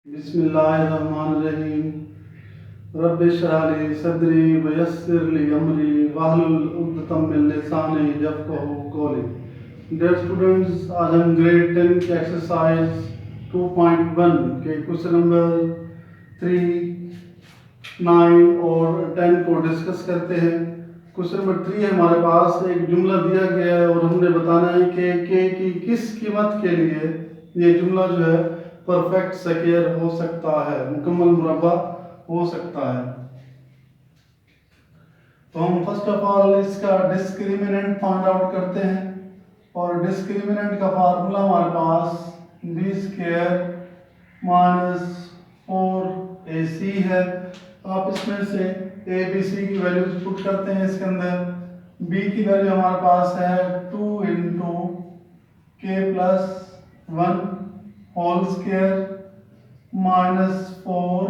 बिस्मिल्लाहिर्रहमानिर्रहीम। रब्बि इश्रह ली सदरी वयस्सिर ली अमरी वाहलुल उक़दतम मिन लिसानी यफ़क़हू क़ौली। डियर स्टूडेंट्स, आज हम ग्रेड 10 के एक्सरसाइज 2.1 के क्वेश्चन नंबर 3, 9 और 10 को डिस्कस करते हैं। क्वेश्चन नंबर 3 है, हमारे पास एक जुमला दिया गया है और हमने बताना है कि के की किस कीमत के लिए ये जुमला जो है परफेक्ट स्क्वायर हो सकता है, मुकम्मल मुरब्बा हो सकता है। तो हम फर्स्ट ऑफ ऑल इसका डिस्क्रिमिनेंट फाइंड आउट करते हैं और डिस्क्रिमिनेंट का फार्मूला हमारे पास बी स्क्वायर माइनस 4ac है। आप इसमें से ए बी सी की वैल्यूज पुट करते हैं इसके अंदर। बी की वैल्यू हमारे पास है 2 इंटू के प्लस 1 होल स्क्वायर माइनस 4,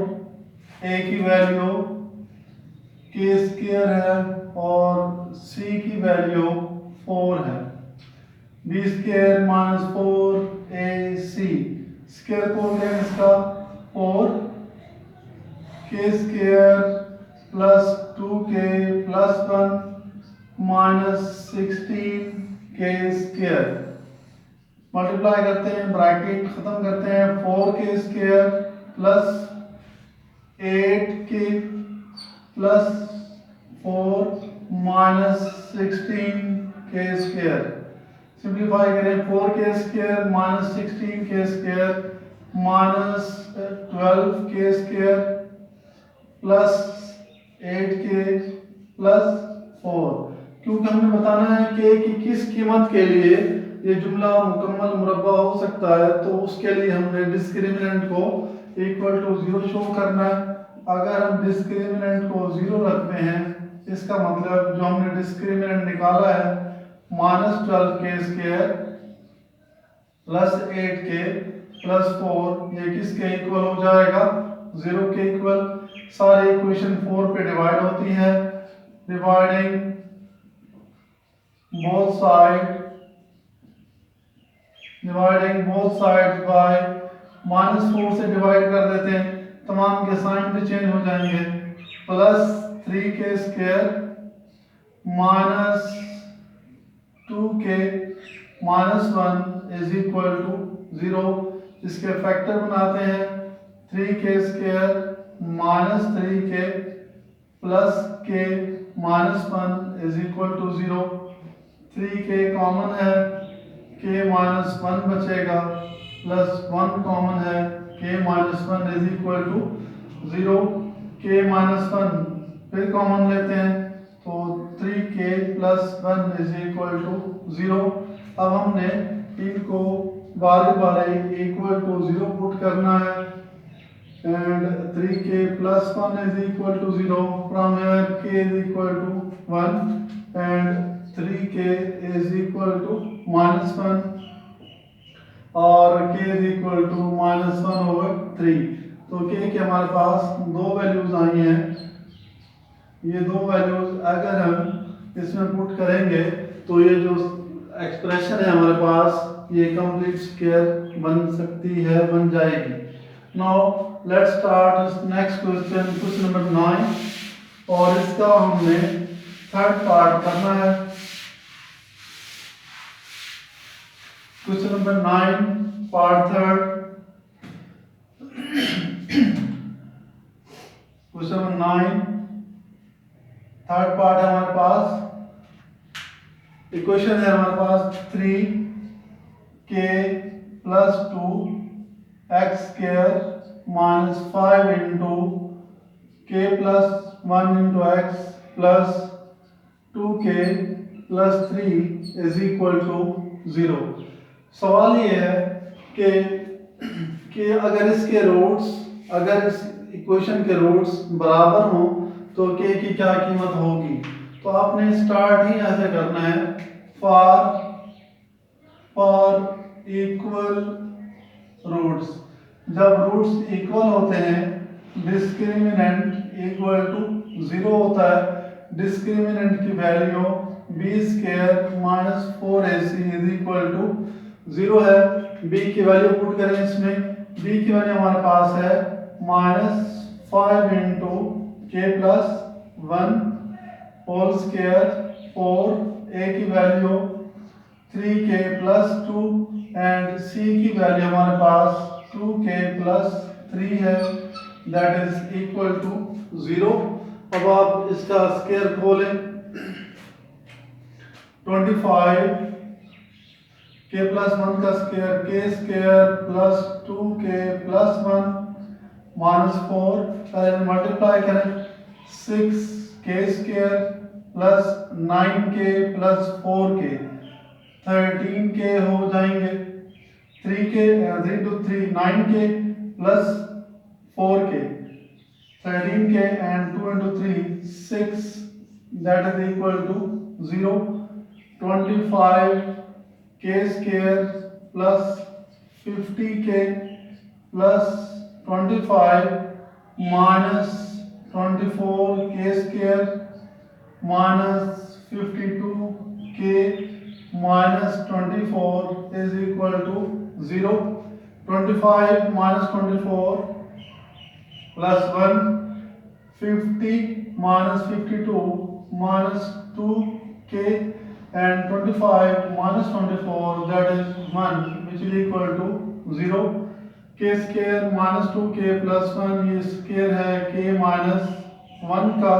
ए की वैल्यू के स्क्वायर है और सी की वैल्यू 4 है। B square minus 4ac square को लें इसका 4, के square plus 2k plus 1 minus 16k square multiply करते हैं, ब्रैकेट खत्म करते हैं। 4k square plus 8k plus 4 minus 16k square. Simplify करें, 4k square minus 16k square minus 12k square plus 8k plus 4। क्योंकि हमें बताना है कि किस कीमत के लिए ये जुमला मुकम्मल मुरब्बा हो सकता है, तो उसके लिए हमने डिस्क्रिमिनेंट को इक्वल टू 0 शो करना है। अगर हम डिस्क्रिमिनेंट को 0 रखते हैं, इसका मतलब जो हमने डिस्क्रिमिनेंट निकाला है minus 12k square plus 8k plus 4, ये किसके इक्वल हो जाएगा? 0 के इक्वल। सारी इक्वेशन 4 पे डिवाइड होती है। Dividing both side by minus 4 से डिवाइड कर देते हैं, तमाम के साइन भी चेंज हो जाएंगे। Plus 3k square minus 2k minus 1 is equal to 0। इसके फैक्टर बनाते हैं, 3k square minus 3k plus k minus 1 is equal to 0। 3k common है, k माइनस 1 बचेगा, प्लस 1 कॉमन है, k minus 1 is equal to 0। k minus 1 फिर common लेते हैं, तो 3k plus 1 is equal to 0। अब हमने इनको बारी बारी इक्वल टू 0 पुट करना है and 3k plus 1 is equal to 0. From here k is equal to 1 and 3k is equal to minus 1 और k is equal to minus 1 over 3। तो k के हमारे पास दो वैल्यूज आई हैं। ये दो वैल्यूज अगर हम इसमें पुट करेंगे तो ये जो एक्सप्रेशन है हमारे पास, ये कंप्लीट स्क्वायर बन सकती है, बन जाएगी। Now let's start next question, question number 9, और इसका हमने थर्ड पार्ट करना है। Question number 9 part third. Question number 9 third part है हमारे पास। इक्वेशन है हमारे पास 3k plus 2 x square minus 5 into k plus 1 into x plus 2k plus 3 is equal to 0। सवाल ये है कि अगर इसके रूट्स, अगर इस इक्वेशन के रूट्स बराबर हों तो k की क्या कीमत होगी। तो आपने स्टार्ट ही ऐसे करना है, फॉर इक्वल रूट्स। जब रूट्स इक्वल होते हैं, डिस्क्रिमिनेंट इक्वल टू 0 होता है। डिस्क्रिमिनेंट की value b square minus 4ac is equal to 0 है। b की वैल्यू पुट करें इसमें, b की वैल्यू हमारे पास है -5 इंटू के प्लस 1 होल स्क्वायर और a की value 3k plus 2 and c की वैल्यू हमारे पास 2k प्लस 3 है, दैट इज इक्वल टू 0। अब आप इसका स्क्वायर खोलें, 25 k प्लस 1 का square k square plus 2k plus 1 -4, पहले मल्टीप्लाई करें, 6k square plus 9k plus 4k 13k हो जाएंगे, 3k 3 to 3 9k plus 4k 13k and 2 into 3 6, that is equal to 0। 25k square plus 50k plus 25 minus 24k square minus 52k minus 24 is equal to 0। 25 minus 24 plus 1, 50 minus 52 minus 2k and 25 minus 24, that is 1, which is equal to 0। k square minus 2k plus 1, ये square है k minus 1 का,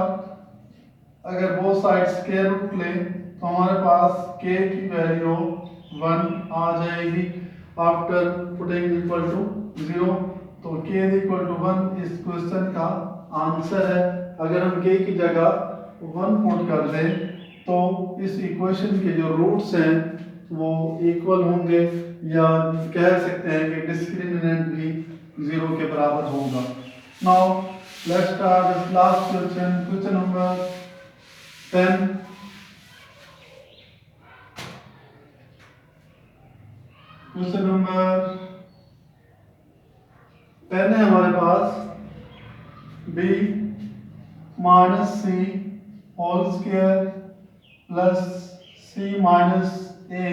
अगर वो side square root लें तो हमारे पास k की value 1 आ जाएगी आफ्टर पुटिंग इक्वल टू 0। तो k इज इक्वल टू 1 इस क्वेश्चन का आंसर है। अगर हम k की जगह 1 पुट कर दें तो इस इक्वेशन के जो रूट्स हैं वो इक्वल होंगे, या कह सकते हैं कि डिस्क्रिमिनेंट भी 0 के बराबर होगा। Now let's start last question, question number 10। Question number 10 है हमारे पास, b minus c whole square plus c minus a,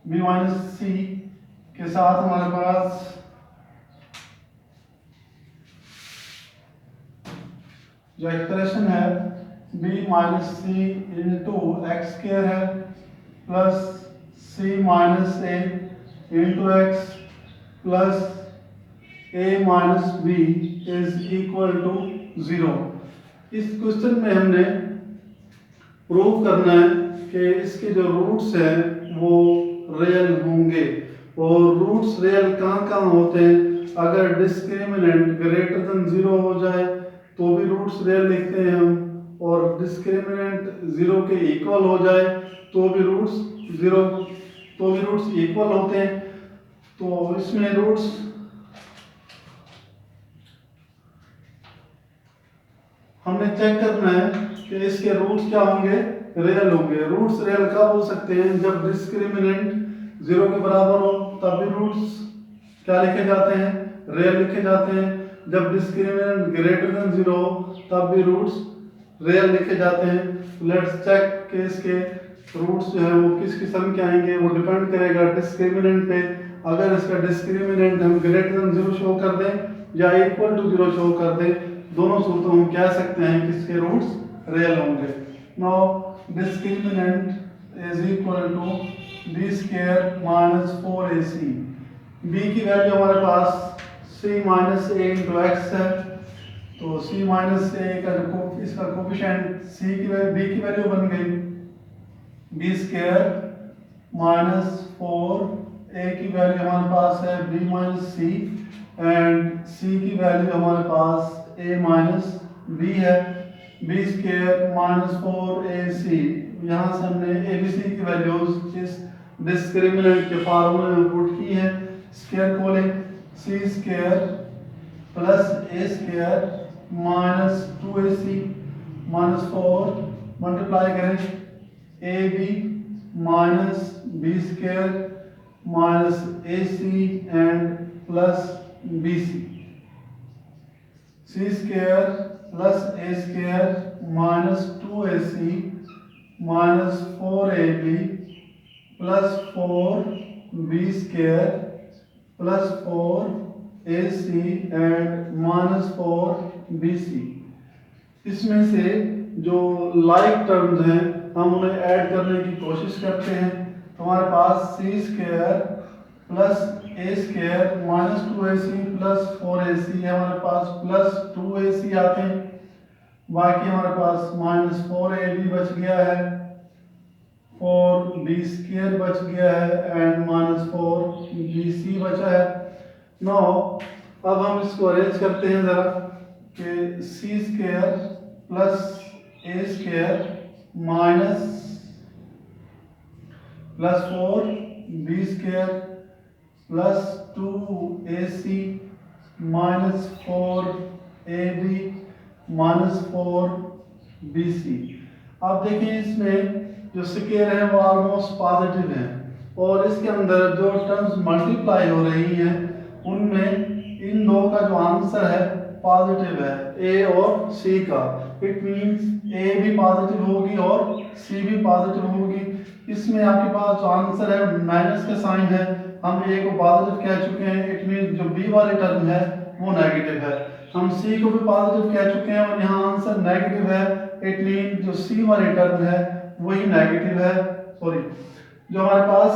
b minus c के साथ हमारे पास जो एक्सप्रेशन है b minus c into x square है plus c minus a into x plus a minus b is equal to 0। इस question में हमने प्रूव करना है कि इसके जो रूट्स हैं वो रियल होंगे, और रूट्स रियल कहाँ कहाँ होते हैं। अगर डिस्क्रिमिनेंट ग्रेटर देन 0 हो जाए तो भी रूट्स रियल लिखते हैं हम, और डिस्क्रिमिनेंट 0 के इक्वल हो जाए तो भी रूट्स इक्वल होते हैं। तो इसमें रूट्स हमने चेक करना है कि इसके रूट्स क्या होंगे, रियल होंगे। रूट्स रियल कब हो सकते हैं, जब डिस्क्रिमिनेंट 0 के बराबर हो तब भी रूट्स क्या लिखे जाते हैं, रियल लिखे जाते हैं। जब डिस्क्रिमिनेंट ग्रेटर देन 0 हो तब भी रूट्स रियल लिखे जाते हैं। लेट्स चेक कि इसके रूट्स जो है वो किस किस्म के आएंगे, वो डिपेंड करेगा डिस्क्रिमिनेंट पे। अगर इसका डिस्क्रिमिनेंट हम ग्रेटर देन 0 शो कर दें या इक्वल टू 0 शो कर दें, दोनों सूरतों में कह सकते हैं कि इसके रूट्स रियल होंगे। Now discriminant is equal to b square minus 4ac। b की वैल्यू हमारे पास c minus a into x है, तो c माइनस a का जो इसका कोफिशिएंट c की वैल्यू b की वैल्यू बन गई b स्क्वायर माइनस 4a की वैल्यू हमारे पास है b minus c and c की वैल्यू हमारे पास a माइनस b है, b स्क्वायर माइनस 4ac। यहाँ से हमने abc की वैल्यूज इस डिस्क्रिमिनेंट के फार्मूले में पुट की है। स्क्वायर खोलें, c square plus a square minus 2ac minus 4 multiply करें ab minus b square minus ac and plus bc। c square plus a square minus 2ac minus 4ab plus 4 b square plus 4ac and minus 4bc। इसमें से जो like terms हैं हम उन्हें add करने की कोशिश करते हैं। तो हमारे पास C square plus A square minus 2ac plus 4ac है, हमारे पास प्लस 2ac आते हैं। बाकी हमारे पास माइनस 4ab बच गया है, 4b स्क्वायर बच गया है एंड माइनस 4bc बचा है। नो अब हम इसको अरेंज करते हैं ज़रा कि C square plus A square minus plus 4b square plus 2ac minus 4ab minus 4bc। अब देखिए इसमें जो स्क्वायर है वो ऑलमोस्ट पॉजिटिव है और इसके अंदर जो टर्म्स मल्टीप्लाई हो रही हैं उनमें इन दो का जो आंसर है पॉजिटिव है, ए और सी का। इट मींस ए भी पॉजिटिव होगी और सी भी पॉजिटिव होगी। इसमें आपके पास जो आंसर है माइनस का साइन है, हम ए को पॉजिटिव कह चुके हैं। इट मींस जो बी वाली टर्म है वो नेगेटिव है। हम सी को भी पॉजिटिव कह चुके हैं और यहाँ आंसर नेगेटिव है। इट मींस जो सी वाली टर्म है वही नेगेटिव है। सॉरी, जो हमारे पास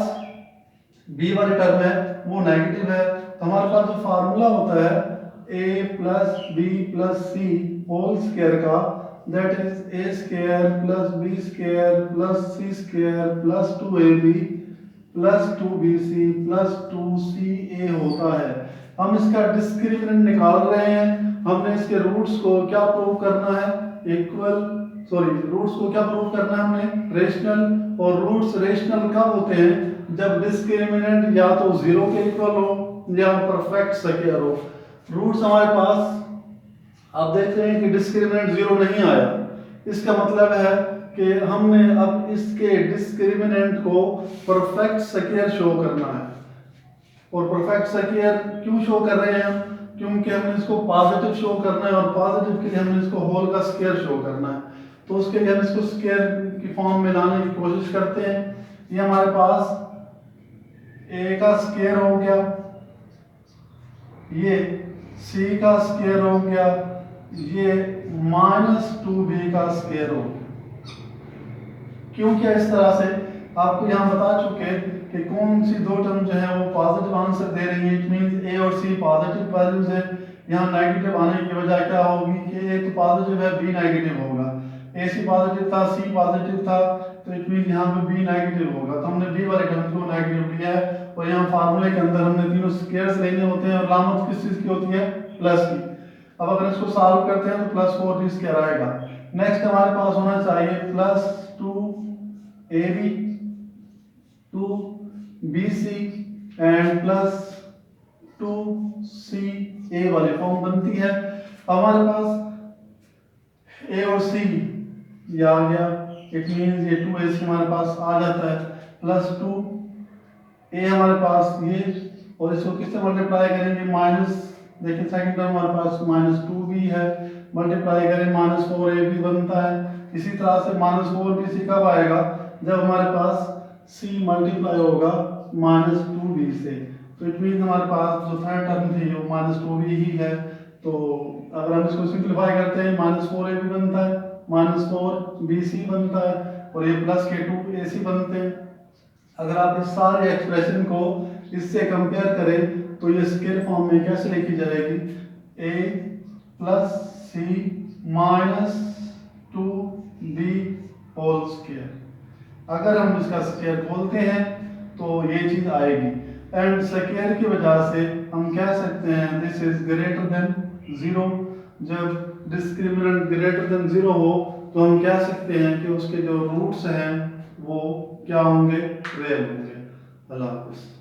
बी वाली टर्म है वो नेगेटिव है। तो हमारे पास जो फार्मूला होता है a plus B plus C whole square का, that is A square plus B square plus C square plus 2ab plus 2bc plus 2ca होता है। हम इसका डिस्क्रिमिनेंट निकाल रहे हैं। हमने इसके रूट्स को क्या प्रूव करना है, रूट्स को क्या प्रूव करना है हमने, रेशनल। और रूट्स रेशनल कब होते हैं, जब डिस्क्रिमिनेंट या तो 0 के इक्वल हो या परफेक्ट स्क्वायर हो। रूट्स हमारे पास आप देखते हैं कि डिस्क्रिमिनेंट 0 नहीं आया, इसका मतलब है कि हमने अब इसके डिस्क्रिमिनेंट को परफेक्ट स्क्वायर शो करना है। और परफेक्ट स्क्वायर क्यों शो कर रहे हैं हम, क्योंकि हमने इसको पॉजिटिव शो करना है और पॉजिटिव के लिए हमने इसको होल का स्क्वायर शो करना है। तो उसके लिए हम इसको स्क्वायर की फॉर्म में लाने की कोशिश करते हैं। ये हमारे पास a का स्क्वायर हो गया, ये c का स्क्वायर हो गया, ये माइनस 2b का स्क्वायर हो गया। क्यों किया इस तरह से, आपको यहाँ बता चुके कि कौन सी दो टर्म जो है वो पॉजिटिव आंसर दे रही है। इट मींस ए और सी पॉजिटिव वैल्यूज है। यहाँ नेगेटिव आने की वजह क्या होगी कि ए तो पॉजिटिव है, बी नेगेटिव होगा। ए सी पॉजिटिव था, सी पॉजिटिव था, तो इट मींस यहाँ पे बी नेगेटिव होगा। तो हमने बी वाले टर्म को नेगेटिव लिया है। और यहाँ फार्मूले के अंदर हमने तीनों स्क्वायर्स लेने होते हैं और लामत किस चीज़ की होती है, प्लस की। अब अगर इसको सॉल्व करते हैं तो प्लस 4b स्क्वायर आएगा। नेक्स्ट हमारे पास होना चाहिए plus 2ab 2bc and plus 2ca वाली फॉर्म बनती है। हमारे पास a और c ये आ गया, इट मींस ये 2ac हमारे पास आ जाता है, प्लस 2a हमारे पास ये, और इसको किससे मल्टीप्लाई करेंगे, माइनस, देखिए सेकंड टर्म हमारे पास माइनस 2b है, मल्टीप्लाई करें माइनस 4ab बनता है। इसी तरह से माइनस 4bc कब आएगा, जब हमारे पास c मल्टीप्लाई होगा माइनस 2b से। तो इट मीन हमारे पास जो थर्ड टर्म थी वो माइनस 2b ही है। तो अगर हम इसको सिंप्लीफाई करते हैं माइनस 4ab बनता है, माइनस 4bc बनता है और ये प्लस के 2ac बनते हैं। अगर आप इस सारे एक्सप्रेशन को इससे कंपेयर करें तो ये स्क्वायर फॉर्म में कैसे लिखी जाएगी, a plus c minus 2b whole square. अगर हम इसका स्क्वायर खोलते हैं तो ये चीज आएगी। एंड स्क्वायर की वजह से हम कह सकते हैं दिस इज ग्रेटर देन 0। जब डिस्क्रिमिनेंट ग्रेटर देन 0 हो तो हम कह सकते हैं कि उसके जो रूट्स हैं वो क्या होंगे, रियल होंगे। अल्लाह हाफ़िज़।